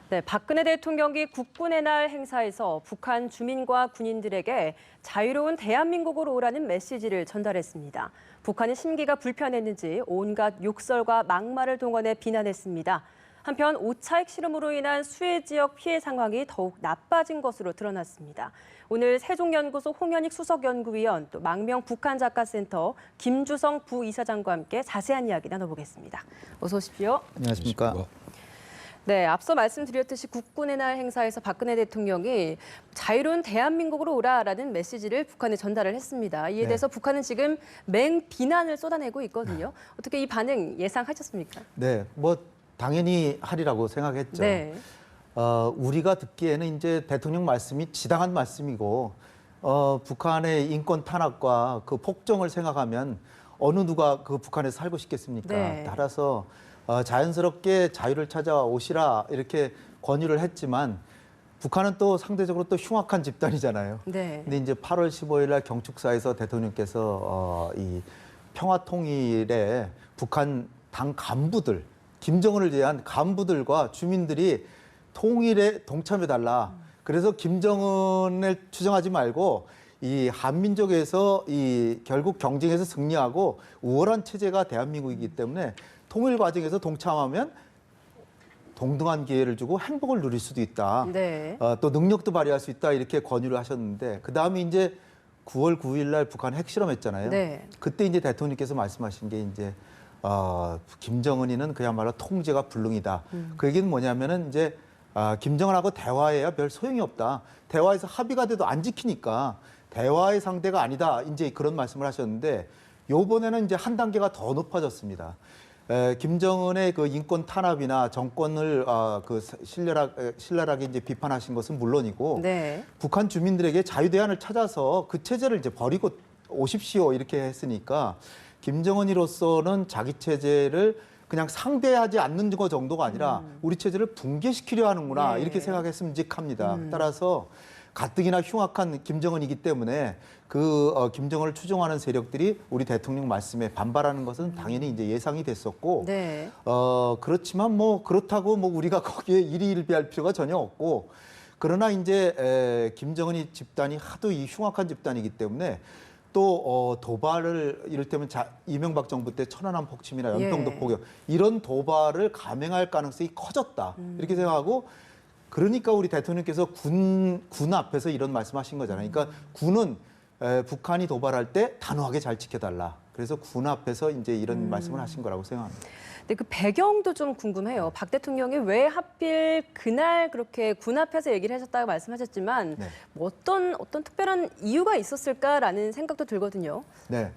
네, 박근혜 대통령이 국군의 날 행사에서 북한 주민과 군인들에게 자유로운 대한민국으로 오라는 메시지를 전달했습니다. 북한의 심기가 불편했는지 온갖 욕설과 막말을 동원해 비난했습니다. 한편 5차 핵실험으로 인한 수해 지역 피해 상황이 더욱 나빠진 것으로 드러났습니다. 오늘 세종연구소 홍현익 수석연구위원, 또 망명 북한작가센터 김주성 부이사장과 함께 자세한 이야기 나눠보겠습니다. 어서 오십시오. 안녕하십니까. 네, 앞서 말씀드렸듯이 국군의 날 행사에서 박근혜 대통령이 자유로운 대한민국으로 오라라는 메시지를 북한에 전달을 했습니다. 이에 대해서 북한은 지금 맹비난을 쏟아내고 있거든요. 어떻게 이 반응 예상하셨습니까? 네, 뭐 당연히 하리라고 생각했죠. 네. 우리가 듣기에는 이제 대통령 말씀이 지당한 말씀이고 북한의 인권 탄압과 그 폭정을 생각하면 어느 누가 그 북한에 살고 싶겠습니까? 네. 따라서 자연스럽게 자유를 찾아오시라 이렇게 권유를 했지만 북한은 또 상대적으로 또 흉악한 집단이잖아요. 네. 근데 이제 8월 15일 날 경축사에서 대통령께서 이 평화 통일에 북한 당 간부들, 김정은을 제한 간부들과 주민들이 통일에 동참해달라. 그래서 김정은을 추정하지 말고 이 한민족에서 이 결국 경쟁에서 승리하고 우월한 체제가 대한민국이기 때문에 통일 과정에서 동참하면 동등한 기회를 주고 행복을 누릴 수도 있다. 네. 또 능력도 발휘할 수 있다 이렇게 권유를 하셨는데 그 다음에 이제 9월 9일 날 북한 핵실험했잖아요. 네. 그때 이제 대통령께서 말씀하신 게 이제 김정은이는 그야말로 통제가 불능이다. 그 얘기는 뭐냐면은 이제 김정은하고 대화해야 별 소용이 없다. 대화에서 합의가 돼도 안 지키니까 대화의 상대가 아니다. 이제 그런 말씀을 하셨는데 요번에는 이제 한 단계가 더 높아졌습니다. 김정은의 그 인권 탄압이나 정권을 그 신랄하게 이제 비판하신 것은 물론이고 네. 북한 주민들에게 자유 대안을 찾아서 그 체제를 이제 버리고 오십시오 이렇게 했으니까 김정은이로서는 자기 체제를 그냥 상대하지 않는 것 정도가 아니라 우리 체제를 붕괴시키려 하는구나 네. 이렇게 생각했으면 직합니다. 따라서 가뜩이나 흉악한 김정은이기 때문에 그 김정은을 추종하는 세력들이 우리 대통령 말씀에 반발하는 것은 당연히 이제 예상이 됐었고 네. 그렇지만 뭐 그렇다고 뭐 우리가 거기에 일희일비할 필요가 전혀 없고 그러나 이제 김정은이 집단이 하도 이 흉악한 집단이기 때문에 또 도발을 이를테면 이명박 정부 때 천안함 폭침이나 연평도 포격 이런 도발을 감행할 가능성이 커졌다 이렇게 생각하고 그러니까 우리 대통령께서 군 앞에서 이런 말씀하신 거잖아요. 그러니까 군은 북한이 도발할 때 단호하게 잘 지켜달라. 그래서 군 앞에서 이제 이런 말씀을 하신 거라고 생각합니다. 근데 그 배경도 좀 궁금해요. 박 대통령이 왜 하필 그날 그렇게 군 앞에서 얘기를 하셨다고 말씀하셨지만 네. 뭐 어떤 특별한 이유가 있었을까라는 생각도 들거든요. 네.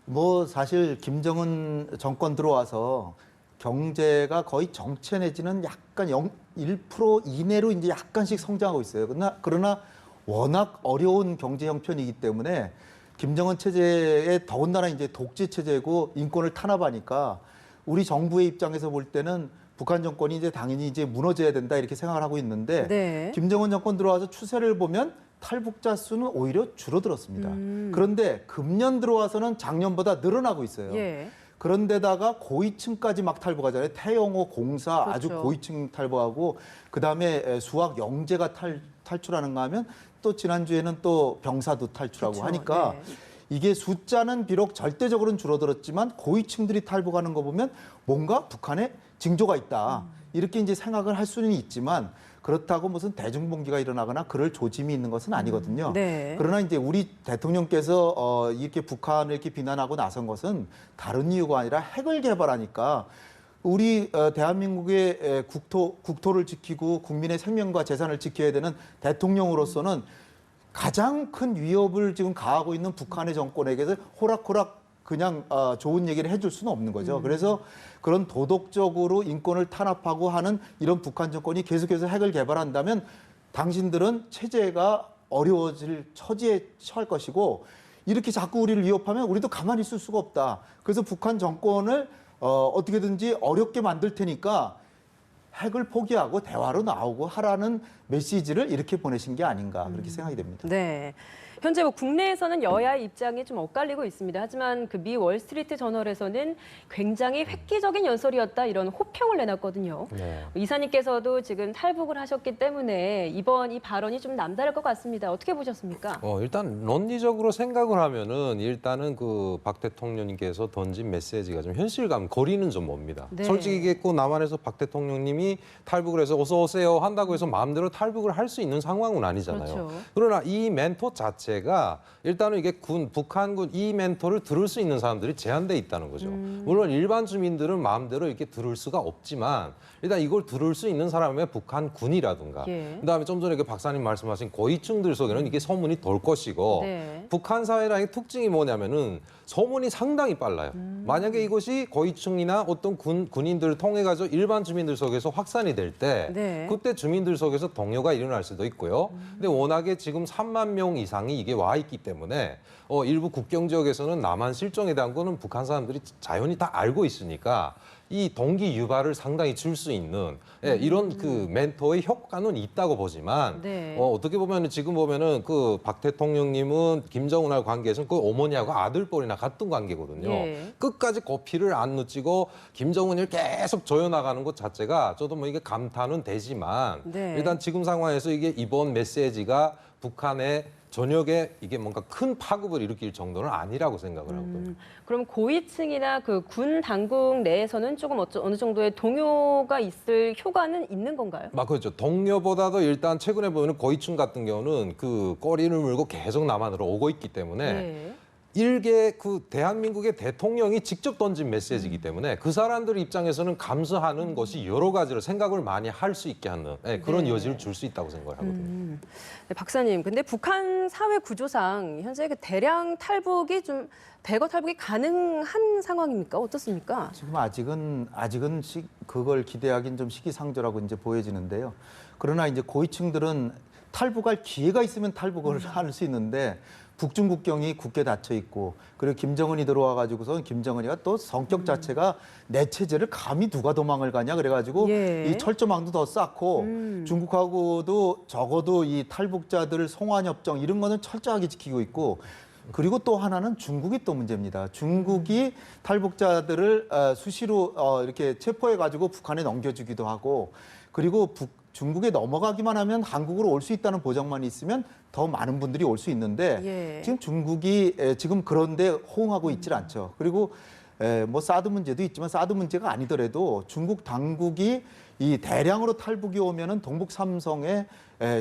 뭐 사실 김정은 정권 들어와서 경제가 거의 정체 내지는 약간 1% 이내로 이제 약간씩 성장하고 있어요. 그러나 워낙 어려운 경제 형편이기 때문에 김정은 체제에 더군다나 이제 독재 체제고 인권을 탄압하니까 우리 정부의 입장에서 볼 때는 북한 정권이 이제 당연히 이제 무너져야 된다 이렇게 생각을 하고 있는데 네. 김정은 정권 들어와서 추세를 보면 탈북자 수는 오히려 줄어들었습니다. 그런데 금년 들어와서는 작년보다 늘어나고 있어요. 예. 그런데다가 고위층까지 막 탈북하잖아요. 태영호, 공사 그렇죠. 아주 고위층 탈북하고 그다음에 수학 영재가 탈출하는가 하면 또 지난주에는 또 병사도 탈출하고 그렇죠. 하니까 네. 이게 숫자는 비록 절대적으로는 줄어들었지만 고위층들이 탈북하는 거 보면 뭔가 북한에 징조가 있다. 이렇게 이제 생각을 할 수는 있지만 그렇다고 무슨 대중봉기가 일어나거나 그럴 조짐이 있는 것은 아니거든요. 네. 그러나 이제 우리 대통령께서 이렇게 북한을 이렇게 비난하고 나선 것은 다른 이유가 아니라 핵을 개발하니까 우리 대한민국의 국토를 지키고 국민의 생명과 재산을 지켜야 되는 대통령으로서는 가장 큰 위협을 지금 가하고 있는 북한의 정권에게서 호락호락 그냥 좋은 얘기를 해줄 수는 없는 거죠. 그래서 그런 도덕적으로 인권을 탄압하고 하는 이런 북한 정권이 계속해서 핵을 개발한다면 당신들은 체제가 어려워질 처지에 처할 것이고 이렇게 자꾸 우리를 위협하면 우리도 가만히 있을 수가 없다. 그래서 북한 정권을 어떻게든지 어렵게 만들 테니까 핵을 포기하고 대화로 나오고 하라는 메시지를 이렇게 보내신 게 아닌가 그렇게 생각이 됩니다. 네. 현재 뭐 국내에서는 여야의 입장이 좀 엇갈리고 있습니다. 하지만 그 미 월스트리트 저널에서는 굉장히 획기적인 연설이었다 이런 호평을 내놨거든요. 네. 이사님께서도 지금 탈북을 하셨기 때문에 이번 이 발언이 좀 남다를 것 같습니다. 어떻게 보셨습니까? 일단 논리적으로 생각을 하면은 일단은 그 박 대통령님께서 던진 메시지가 좀 현실감 거리는 좀 멉니다. 네. 솔직히 얘기했고 남한에서 박 대통령님이 탈북을 해서 어서 오세요 한다고 해서 마음대로 탈북을 할 수 있는 상황은 아니잖아요. 그렇죠. 그러나 이 멘토 자체가 일단은 이게 북한군 이 멘토를 들을 수 있는 사람들이 제한돼 있다는 거죠. 물론 일반 주민들은 마음대로 이렇게 들을 수가 없지만 일단 이걸 들을 수 있는 사람의 북한 군이라든가 예. 그다음에 좀 전에 그 박사님 말씀하신 고위층들 속에는 이게 소문이 돌 것이고 네. 북한 사회라의 특징이 뭐냐면은 소문이 상당히 빨라요. 만약에 이것이 고위층이나 어떤 군인들을 통해 가지고 일반 주민들 속에서 확산이 될 때 네. 그때 주민들 속에서 동요가 일어날 수도 있고요. 근데 워낙에 지금 3만 명 이상이 이게 와 있기 때문에 일부 국경 지역에서는 남한 실종에 대한 거는 북한 사람들이 자연히 다 알고 있으니까 이 동기 유발을 상당히 줄 수 있는 이런 그 멘토의 효과는 있다고 보지만 네. 어떻게 보면은 지금 보면은 그 박 대통령님은 김정은하고 관계에서는 그 어머니하고 아들뻘이나 같은 관계거든요. 예. 끝까지 고피를 안 누치고 김정은을 계속 조여나가는 것 자체가 저도 뭐 이게 감탄은 되지만 네. 일단 지금 상황에서 이게 이번 메시지가 북한의 전역에 이게 뭔가 큰 파급을 일으킬 정도는 아니라고 생각을 하거든요. 그럼 고위층이나 그 군 당국 내에서는 조금 어느 정도의 동요가 있을 효과는 있는 건가요? 그렇죠. 동료보다도 일단 최근에 보면 고위층 같은 경우는 그 꼬리를 물고 계속 남한으로 오고 있기 때문에 네. 일개 그 대한민국의 대통령이 직접 던진 메시지이기 때문에 그 사람들 입장에서는 감수하는 것이 여러 가지로 생각을 많이 할 수 있게 하는 그런 네. 여지를 줄 수 있다고 생각을 하거든요. 네, 박사님, 근데 북한 사회 구조상 현재 그 대량 탈북이 좀 대거 탈북이 가능한 상황입니까? 어떻습니까? 지금 아직은 그걸 기대하기는 좀 시기상조라고 이제 보여지는데요. 그러나 이제 고위층들은 탈북할 기회가 있으면 탈북을 할 수 있는데 북중 국경이 굳게 닫혀 있고 그리고 김정은이 들어와 가지고선 김정은이가 또 성격 자체가 내 체제를 감히 누가 도망을 가냐 그래가지고 예. 이 철조망도 더 쌓고 중국하고도 적어도 이 탈북자들 송환 협정 이런 거는 철저하게 지키고 있고 그리고 또 하나는 중국이 또 문제입니다. 중국이 탈북자들을 수시로 이렇게 체포해 가지고 북한에 넘겨주기도 하고 그리고 중국에 넘어가기만 하면 한국으로 올 수 있다는 보장만 있으면 더 많은 분들이 올 수 있는데 예. 지금 중국이 지금 그런데 호응하고 있질 않죠. 그리고 뭐 사드 문제도 있지만 사드 문제가 아니더라도 중국 당국이 이 대량으로 탈북이 오면은 동북 삼성에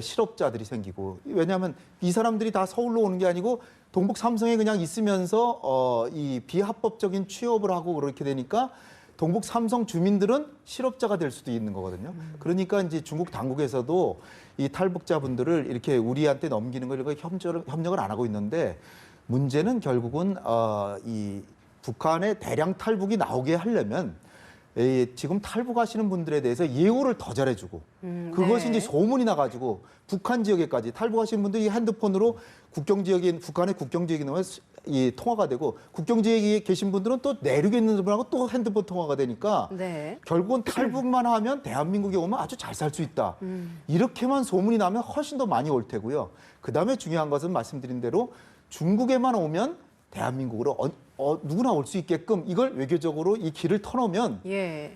실업자들이 생기고 왜냐하면 이 사람들이 다 서울로 오는 게 아니고 동북 삼성에 그냥 있으면서 이 비합법적인 취업을 하고 그렇게 되니까 동북 삼성 주민들은 실업자가 될 수도 있는 거거든요. 그러니까 이제 중국 당국에서도 이 탈북자분들을 이렇게 우리한테 넘기는 걸 협력을 안 하고 있는데 문제는 결국은 이 북한의 대량 탈북이 나오게 하려면 지금 탈북하시는 분들에 대해서 예우를 더 잘해주고 그것이 네. 이제 소문이 나가지고 북한 지역에까지 탈북하시는 분들이 핸드폰으로 북한의 국경 지역에 넣으면 이 통화가 되고 국경 지역에 계신 분들은 또 내륙에 있는 분하고 또 핸드폰 통화가 되니까 네. 결국은 탈북만 하면 대한민국에 오면 아주 잘 살 수 있다. 이렇게만 소문이 나면 훨씬 더 많이 올 테고요. 그다음에 중요한 것은 말씀드린 대로 중국에만 오면 대한민국으로 누구나 올 수 있게끔 이걸 외교적으로 이 길을 터놓으면 예.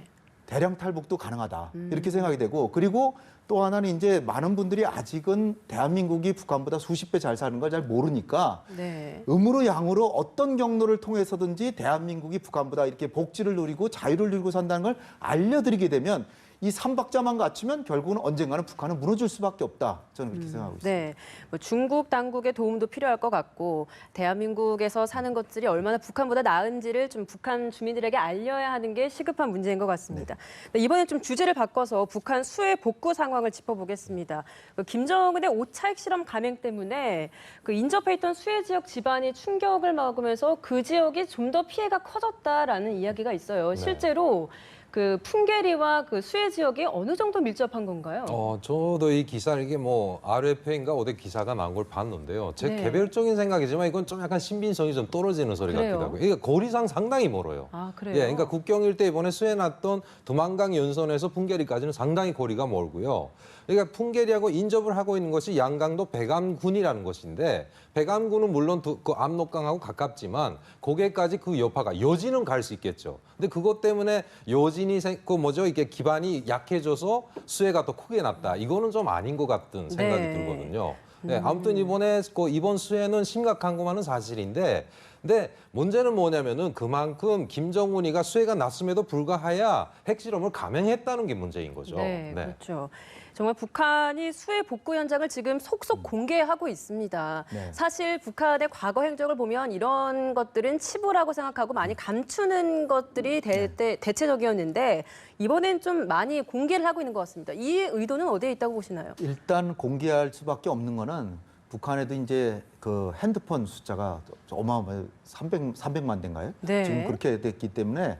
대량 탈북도 가능하다. 이렇게 생각이 되고 그리고 또 하나는 이제 많은 분들이 아직은 대한민국이 북한보다 수십 배 잘 사는 걸 잘 모르니까 네. 음으로 양으로 어떤 경로를 통해서든지 대한민국이 북한보다 이렇게 복지를 누리고 자유를 누리고 산다는 걸 알려드리게 되면 이 삼박자만 갖추면 결국은 언젠가는 북한은 무너질 수밖에 없다. 저는 그렇게 생각하고 있습니다. 네, 뭐 중국 당국의 도움도 필요할 것 같고 대한민국에서 사는 것들이 얼마나 북한보다 나은지를 좀 북한 주민들에게 알려야 하는 게 시급한 문제인 것 같습니다. 네, 이번에 좀 주제를 바꿔서 북한 수해 복구 상황을 짚어보겠습니다. 김정은의 5차 핵실험 감행 때문에 그 인접해 있던 수해 지역 지반이 충격을 먹으면서 그 지역이 좀 더 피해가 커졌다라는 이야기가 있어요. 네. 실제로 그 풍계리와 그 수해 지역이 어느 정도 밀접한 건가요? 저도 이 기사를 이게 뭐 RFA인가 어디 기사가 나온 걸 봤는데요. 제 네. 개별적인 생각이지만 이건 좀 약간 신빙성이 좀 떨어지는 소리 그래요? 같기도 하고요. 그러니까 거리상 상당히 멀어요. 아, 그래요? 예, 그러니까 국경 일대 이번에 수해 났던 두만강 연선에서 풍계리까지는 상당히 거리가 멀고요. 그러니까 풍계리하고 인접을 하고 있는 것이 양강도 백암군이라는 것인데 백암군은 물론 그 압록강하고 가깝지만 거기까지 그 여파가 여진은 갈 수 있겠죠. 근데 그것 때문에 여진이 이게 기반이 약해져서 수해가 더 크게 났다. 이거는 좀 아닌 것 같은 생각이 네. 들거든요. 네, 아무튼 이번 수해는 심각한 것만은 사실인데, 근데 문제는 뭐냐면은 그만큼 김정은이가 수해가 났음에도 불구하여 핵실험을 감행했다는 게 문제인 거죠. 네, 그렇죠. 정말 북한이 수해 복구 현장을 지금 속속 공개하고 있습니다. 네. 사실 북한의 과거 행적을 보면 이런 것들은 치부라고 생각하고 많이 감추는 것들이 대체적이었는데 이번엔 좀 많이 공개를 하고 있는 것 같습니다. 이 의도는 어디에 있다고 보시나요? 일단 공개할 수밖에 없는 거는 북한에도 이제 그 핸드폰 숫자가 어마어마해요. 300만 대인가요? 네. 지금 그렇게 됐기 때문에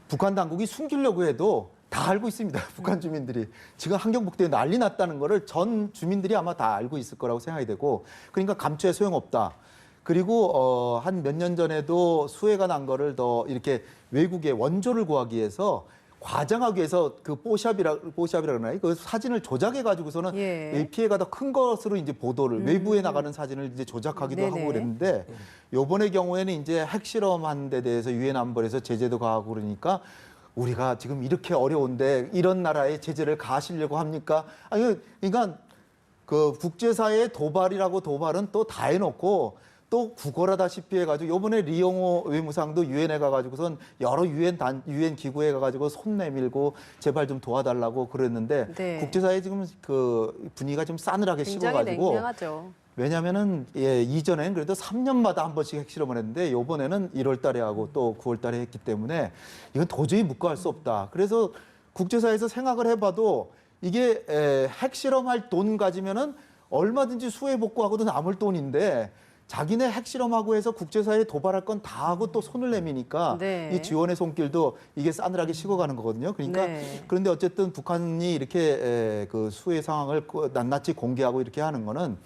북한 당국이 숨기려고 해도 다 알고 있습니다. 북한 주민들이. 지금 함경북도에 난리 났다는 거를 전 주민들이 아마 다 알고 있을 거라고 생각이 되고, 그러니까 감추에 소용없다. 그리고 한 몇 년 전에도 수해가 난 거를 더 이렇게 외국의 원조를 구하기 위해서 과장하기 위해서 그 뽀샵이라 그러나요? 그 사진을 조작해 가지고서는 예. 이 피해가 더 큰 것으로 이제 보도를 외부에 나가는 사진을 이제 조작하기도 네네. 하고 그랬는데, 요번의 경우에는 이제 핵실험한 데 대해서 유엔 안보에서 제재도 가하고 그러니까 우리가 지금 이렇게 어려운데 이런 나라에 제재를 가하시려고 합니까? 아니, 그러니까 그 국제사회의 도발은 또 다 해놓고 또 구걸하다시피 해가지고 요번에 리용호 외무상도 유엔에 가가지고선 여러 유엔 기구에 가가지고 손 내밀고 제발 좀 도와달라고 그랬는데 네. 국제사회 지금 그 분위기가 좀 싸늘하게 굉장히 식어가지고 냉랭하죠. 왜냐면은 이전에는 그래도 3년마다 한 번씩 핵실험을 했는데 요번에는 1월 달에 하고 또 9월 달에 했기 때문에 이건 도저히 묵과할 수 없다. 그래서 국제사회에서 생각을 해봐도 이게 핵실험할 돈 가지면은 얼마든지 수해 복구하고도 남을 돈인데 자기네 핵실험하고 해서 국제사회에 도발할 건 다 하고 또 손을 내미니까 네. 이 지원의 손길도 이게 싸늘하게 식어가는 거거든요. 그러니까 네. 그런데 어쨌든 북한이 이렇게 그 수해 상황을 낱낱이 공개하고 이렇게 하는 거는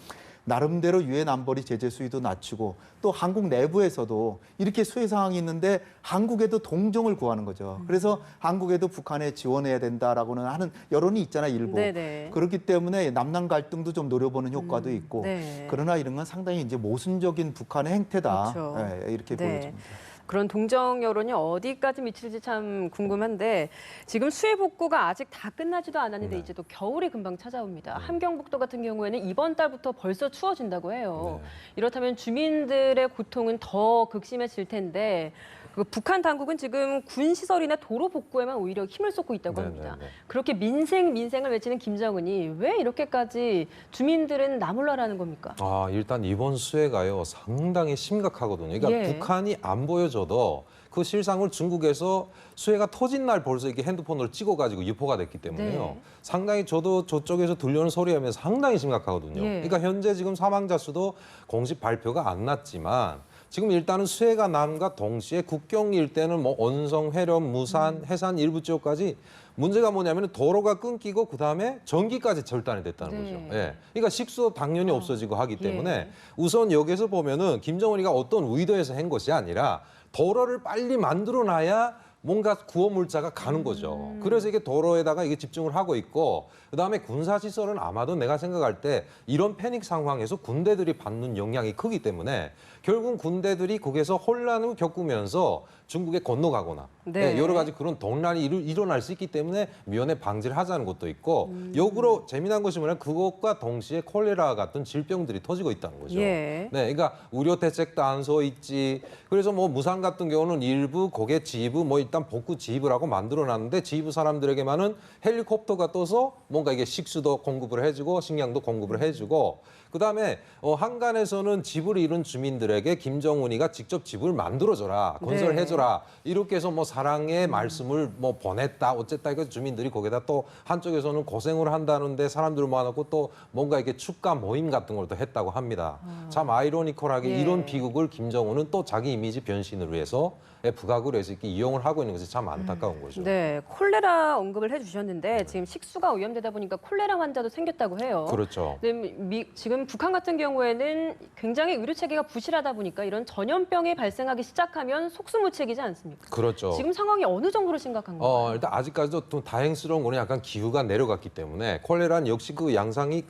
나름대로 유엔 안보리 제재 수위도 낮추고 또 한국 내부에서도 이렇게 수해 상황이 있는데 한국에도 동정을 구하는 거죠. 그래서 한국에도 북한에 지원해야 된다라고는 하는 여론이 있잖아요, 일부. 네네. 그렇기 때문에 남남 갈등도 좀 노려보는 효과도 있고. 네. 그러나 이런 건 상당히 이제 모순적인 북한의 행태다. 그렇죠. 이렇게 네. 보여집니다. 그런 동정 여론이 어디까지 미칠지 참 궁금한데 지금 수해 복구가 아직 다 끝나지도 않았는데 이제 또 겨울이 금방 찾아옵니다. 함경북도 같은 경우에는 이번 달부터 벌써 추워진다고 해요. 네. 이렇다면 주민들의 고통은 더 극심해질 텐데 그 북한 당국은 지금 군 시설이나 도로 복구에만 오히려 힘을 쏟고 있다고 합니다. 네네네. 그렇게 민생을 외치는 김정은이 왜 이렇게까지 주민들은 나몰라라는 겁니까? 일단 이번 수해가요 상당히 심각하거든요. 그러니까 예. 북한이 안 보여줘도 그 실상을 중국에서 수해가 터진 날 벌써 이게 핸드폰으로 찍어가지고 유포가 됐기 때문에요. 네. 상당히 저도 저쪽에서 들려오는 소리하면 상당히 심각하거든요. 예. 그러니까 현재 지금 사망자 수도 공식 발표가 안 났지만 지금 일단은 수해가 남과 동시에 국경 일대는 뭐 언성, 해령, 무산, 해산 일부 지역까지 문제가 뭐냐면 도로가 끊기고 그다음에 전기까지 절단이 됐다는 네. 거죠. 예. 그러니까 식수도 당연히 없어지고 하기 때문에 예. 우선 여기서 보면은 김정은이가 어떤 의도에서 한 것이 아니라 도로를 빨리 만들어놔야 뭔가 구호 물자가 가는 거죠. 그래서 이게 도로에다가 이게 집중을 하고 있고 그다음에 군사 시설은 아마도 내가 생각할 때 이런 패닉 상황에서 군대들이 받는 영향이 크기 때문에 결국 군대들이 거기서 혼란을 겪으면서 중국에 건너가거나 네. 여러 가지 그런 동란이 일어날 수 있기 때문에 미연에 방지를 하자는 것도 있고 역으로 재미난 것이 뭐냐면 그것과 동시에 콜레라 같은 질병들이 터지고 있다는 거죠. 예. 네, 그러니까 의료 대책도 안 서 있지. 그래서 뭐 무산 같은 경우는 일부 거기에 지휘부 뭐 일단 복구 지휘부를 하고 만들어놨는데 지휘부 사람들에게만은 헬리콥터가 떠서 뭔가 이게 식수도 공급을 해주고 식량도 공급을 해주고 그다음에 한간에서는 집을 잃은 주민들에게 김정은이가 직접 집을 만들어줘라, 건설해줘라 이렇게 해서 뭐 사랑의 말씀을 뭐 보냈다, 어쨌다 이거 주민들이 거기다 또 한쪽에서는 고생을 한다는데 사람들을 모아놓고 또 뭔가 이렇게 축가 모임 같은 걸 또 했다고 합니다. 참 아이러니컬하게 예. 이런 비극을 김정은은 또 자기 이미지 변신을 위해서 부각으로 해서 이렇게 이용을 하고 있는 것이 참 안타까운 거죠. 네, 콜레라 언급을 해주셨는데 지금 식수가 오염되다 보니까 콜레라 환자도 생겼다고 해요. 그렇죠. 근데 지금 북한 같은 경우에는 굉장히 의료 체계가 부실하다 보니까 이런 전염병이 발생하기 시작하면 속수무책이지 않습니까? 그렇죠. 지금 상황이 어느 정도로 심각한 건가요? 일단 아직까지도 좀 다행스러운 거는 약간 기후가 내려갔기 때문에 콜레라는 역시 그 양상이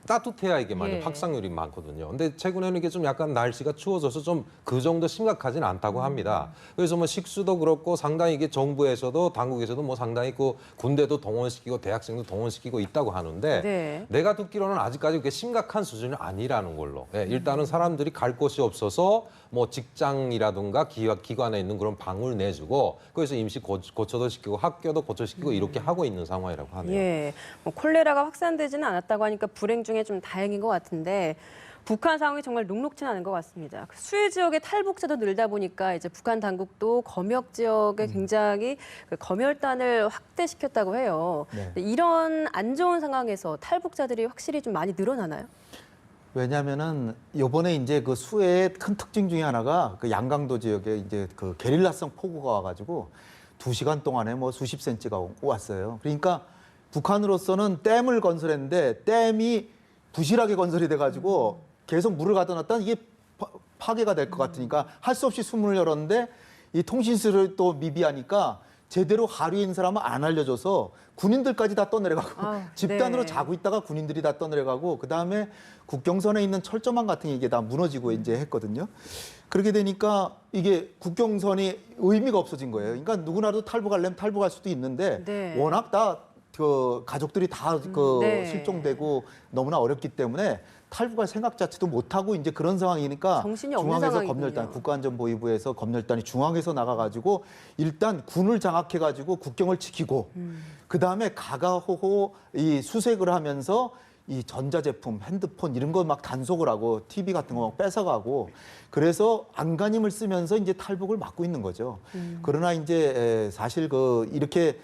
따뜻해야 이게 많이 예. 확산률이 많거든요. 근데 최근에는 이게 좀 약간 날씨가 추워져서 좀 그 정도 심각하진 않다고 합니다. 그래서 뭐 식수도 그렇고 상당히 이게 정부에서도 당국에서도 뭐 상당히 군대도 동원시키고 대학생도 동원시키고 있다고 하는데 네. 내가 듣기로는 아직까지 그게 심각한 수준이 아니라는 걸로. 예, 일단은 사람들이 갈 곳이 없어서 뭐 직장이라든가 기관에 있는 그런 방을 내주고 거기서 임시 고쳐도 시키고 학교도 고쳐시키고 이렇게 하고 있는 상황이라고 하네요. 예, 뭐 콜레라가 확산되지는 않았다고 하니까 불행 중에 좀 다행인 것 같은데 북한 상황이 정말 녹록지는 않은 것 같습니다. 수해 지역의 탈북자도 늘다 보니까 이제 북한 당국도 검역 지역에 굉장히 그 검열단을 확대시켰다고 해요. 네. 이런 안 좋은 상황에서 탈북자들이 확실히 좀 많이 늘어나나요? 왜냐하면은 요번에 이제 그 수해의 큰 특징 중에 하나가 그 양강도 지역에 이제 그 게릴라성 폭우가 와가지고 2시간 동안에 뭐 수십 센치가 왔어요. 그러니까 북한으로서는 댐을 건설했는데 댐이 부실하게 건설이 돼가지고 계속 물을 가둬 놨다가 이게 파괴가 될 것 같으니까 할 수 없이 수문을 열었는데 이 통신수를 또 미비하니까 제대로 하류인 사람은 안 알려줘서 군인들까지 다 떠내려가고 집단으로 네. 자고 있다가 군인들이 다 떠내려가고 그다음에 국경선에 있는 철조망 같은 게 이게 다 무너지고 이제 했거든요. 그렇게 되니까 이게 국경선이 의미가 없어진 거예요. 그러니까 누구나도 탈북하려면 탈북할 수도 있는데 네. 워낙 다 그 가족들이 다 네. 실종되고 너무나 어렵기 때문에 탈북할 생각 자체도 못 하고 이제 그런 상황이니까 정신이 없는 중앙에서 상황이군요. 검열단 국가안전보위부에서 검열단이 중앙에서 나가가지고 일단 군을 장악해가지고 국경을 지키고 그 다음에 가가호호 이 수색을 하면서 이 전자제품, 핸드폰 이런 거 막 단속을 하고 TV 같은 거 막 뺏어가고 그래서 안간힘을 쓰면서 이제 탈북을 막고 있는 거죠. 그러나 이제 사실 이렇게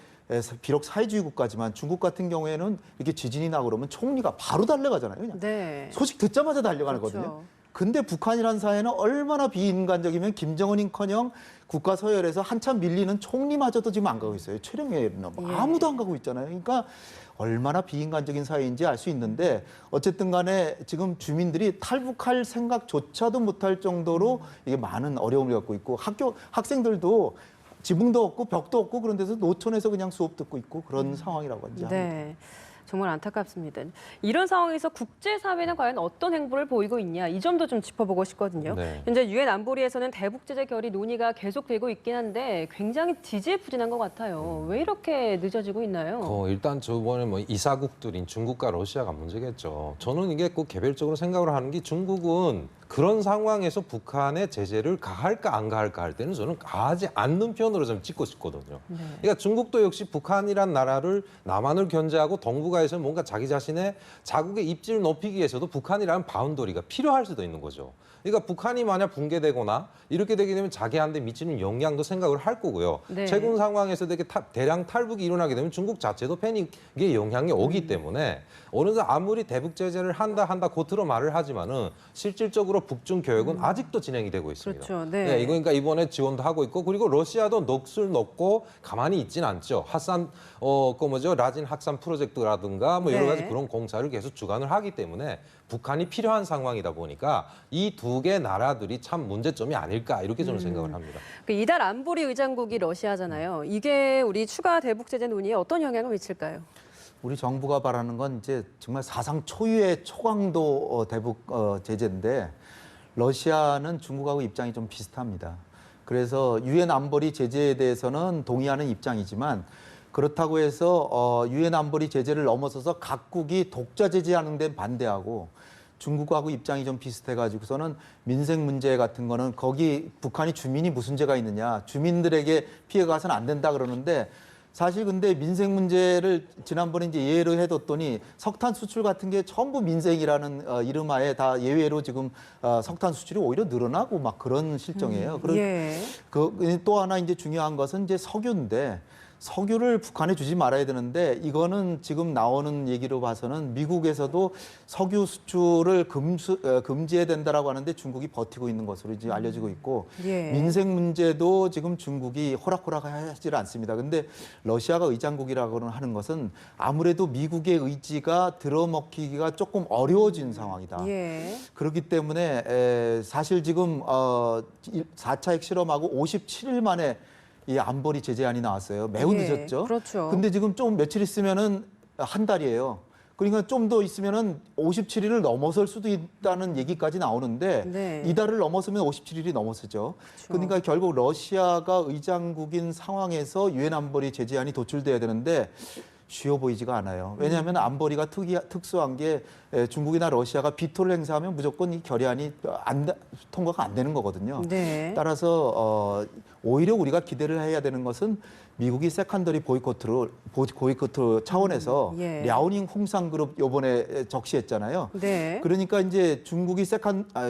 비록 사회주의 국가지만 중국 같은 경우에는 이렇게 지진이 나고 그러면 총리가 바로 달려가잖아요. 그냥. 네. 소식 듣자마자 달려가거든요. 그렇죠. 근데 북한이라는 사회는 얼마나 비인간적이면 김정은인커녕 국가 서열에서 한참 밀리는 총리마저도 지금 안 가고 있어요. 최령해는 아무도 안 가고 있잖아요. 그러니까 얼마나 비인간적인 사회인지 알 수 있는데 어쨌든 간에 지금 주민들이 탈북할 생각조차도 못할 정도로 이게 많은 어려움을 겪고 있고 학생들도 지붕도 없고 벽도 없고 그런 데서 노천에서 그냥 수업 듣고 있고 그런 상황이라고 이제 합니다. 네. 정말 안타깝습니다. 이런 상황에서 국제사회는 과연 어떤 행보를 보이고 있냐 이 점도 좀 짚어보고 싶거든요. 네. 현재 유엔 안보리에서는 대북 제재 결의 논의가 계속되고 있긴 한데 굉장히 지지부진한 것 같아요. 왜 이렇게 늦어지고 있나요? 일단 저번에 뭐 이사국들인 중국과 러시아가 문제겠죠. 저는 이게 꼭 개별적으로 생각을 하는 게 중국은 그런 상황에서 북한의 제재를 가할까 안 가할까 할 때는 저는 가하지 않는 편으로 좀 찍고 싶거든요. 네. 그러니까 중국도 역시 북한이란 나라를 남한을 견제하고 동북아에서 뭔가 자기 자신의 자국의 입지를 높이기 위해서도 북한이라는 바운더리가 필요할 수도 있는 거죠. 그러니까 북한이 만약 붕괴되거나 이렇게 되게 되면 자기한테 미치는 영향도 생각을 할 거고요. 네. 최근 상황에서 이렇게 대량 탈북이 일어나게 되면 중국 자체도 패닉의 영향이 오기 때문에 어느 정도 아무리 대북 제재를 한다 곧 들어 말을 하지만은 실질적으로 북중 교역은 아직도 진행이 되고 있습니다. 그렇죠. 네. 이거 그러니까 이번에 지원도 하고 있고 그리고 러시아도 넋을 놓고 가만히 있지는 않죠. 라진 확산 프로젝트라든가 뭐 여러 네. 가지 그런 공사를 계속 주관을 하기 때문에 북한이 필요한 상황이다 보니까 이 두 개 나라들이 참 문제점이 아닐까 이렇게 저는 생각을 합니다. 이달 안보리 의장국이 러시아잖아요. 이게 우리 추가 대북 제재 논의에 어떤 영향을 미칠까요? 우리 정부가 바라는 건 이제 정말 사상 초유의 초강도 대북 제재인데 러시아는 중국하고 입장이 좀 비슷합니다. 그래서 유엔 안보리 제재에 대해서는 동의하는 입장이지만 그렇다고 해서 유엔 안보리 제재를 넘어서서 각국이 독자 제재하는 데 반대하고 중국하고 입장이 좀 비슷해가지고서는 민생 문제 같은 거는 거기 북한이 주민이 무슨 죄가 있느냐 주민들에게 피해가 가서는 안 된다 그러는데 사실 근데 민생 문제를 지난번에 이제 예외로 해뒀더니 석탄 수출 같은 게 전부 민생이라는 이름하에 다 예외로 지금 석탄 수출이 오히려 늘어나고 막 그런 실정이에요. 예. 또 하나 이제 중요한 것은 이제 석유인데 석유를 북한에 주지 말아야 되는데 이거는 지금 나오는 얘기로 봐서는 미국에서도 석유 수출을 금지해야 된다라고 하는데 중국이 버티고 있는 것으로 이제 알려지고 있고 예. 민생 문제도 지금 중국이 호락호락하지 않습니다. 근데 러시아가 의장국이라고 하는 것은 아무래도 미국의 의지가 들어먹히기가 조금 어려워진 상황이다. 예. 그렇기 때문에 사실 지금 4차 핵실험하고 57일 만에 이 안보리 제재안이 나왔어요. 매우 예, 늦었죠. 그렇죠. 근데 지금 좀 며칠 있으면은 한 달이에요. 그러니까 좀 더 있으면은 57일을 넘어설 수도 있다는 얘기까지 나오는데 네. 이달을 넘어서면 57일이 넘어서죠. 그렇죠. 그러니까 결국 러시아가 의장국인 상황에서 유엔 안보리 제재안이 도출돼야 되는데 쉬워 보이지가 않아요. 왜냐하면 안보리가 특수한 게 중국이나 러시아가 비토를 행사하면 무조건 이 결의안이 통과가 안 되는 거거든요. 네. 따라서 오히려 우리가 기대를 해야 되는 것은 미국이 세컨더리 보이콧 차원에서 예. 랴오닝 홍상그룹 요번에 적시했잖아요. 네. 그러니까 이제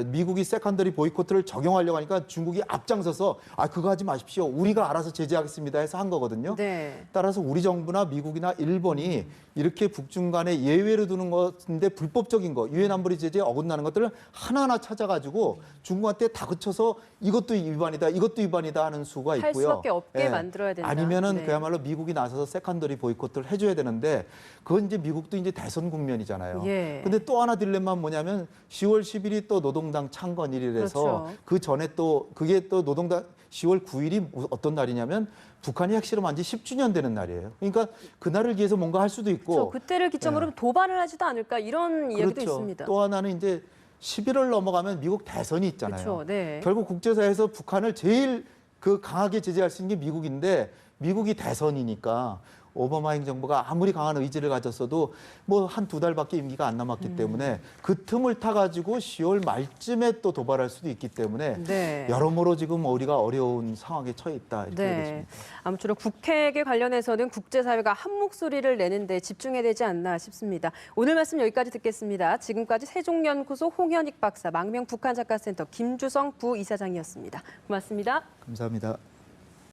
미국이 세컨더리 보이콧을 적용하려고 하니까 중국이 앞장서서 그거 하지 마십시오. 우리가 알아서 제재하겠습니다 해서 한 거거든요. 네. 따라서 우리 정부나 미국이나 일본이 이렇게 북중 간에 예외로 두는 것인데 불법적인 거, 유엔 안보리 제재에 어긋나는 것들을 하나하나 찾아가지고 중국한테 다그쳐서 이것도 위반이다, 이것도 위반이다 하는 수가 있고요. 할 수밖에 없게 만들어야 된다. 아니면은 네. 그야말로 미국이 나서서 세컨더리 보이콧을 해줘야 되는데 그건 이제 미국도 이제 대선 국면이잖아요. 예. 근데 또 하나 딜레마는 뭐냐면 10월 10일이 또 노동당 창건일이라서 그렇죠. 그 전에 또 그게 또 노동당 10월 9일이 어떤 날이냐면 북한이 핵실험한 지 10주년 되는 날이에요. 그러니까 그날을 위해서 뭔가 할 수도 있고 그렇죠. 그때를 기점으로 도발을 하지도 않을까 이런 이야기도 그렇죠. 있습니다. 또 하나는 이제 11월 넘어가면 미국 대선이 있잖아요. 그렇죠. 네. 결국 국제사회에서 북한을 제일 강하게 제재할 수 있는 게 미국인데 미국이 대선이니까 오바마 행정부가 아무리 강한 의지를 가졌어도 뭐 한 두 달밖에 임기가 안 남았기 때문에 그 틈을 타가지고 10월 말쯤에 또 도발할 수도 있기 때문에 네. 여러모로 지금 우리가 어려운 상황에 처해 있다 이렇게 네. 보겠습니다. 아무쪼록 북핵에 관련해서는 국제사회가 한 목소리를 내는 데 집중해야 되지 않나 싶습니다. 오늘 말씀 여기까지 듣겠습니다. 지금까지 세종연구소 홍현익 박사, 망명 북한작가센터 김주성 부이사장이었습니다. 고맙습니다. 감사합니다.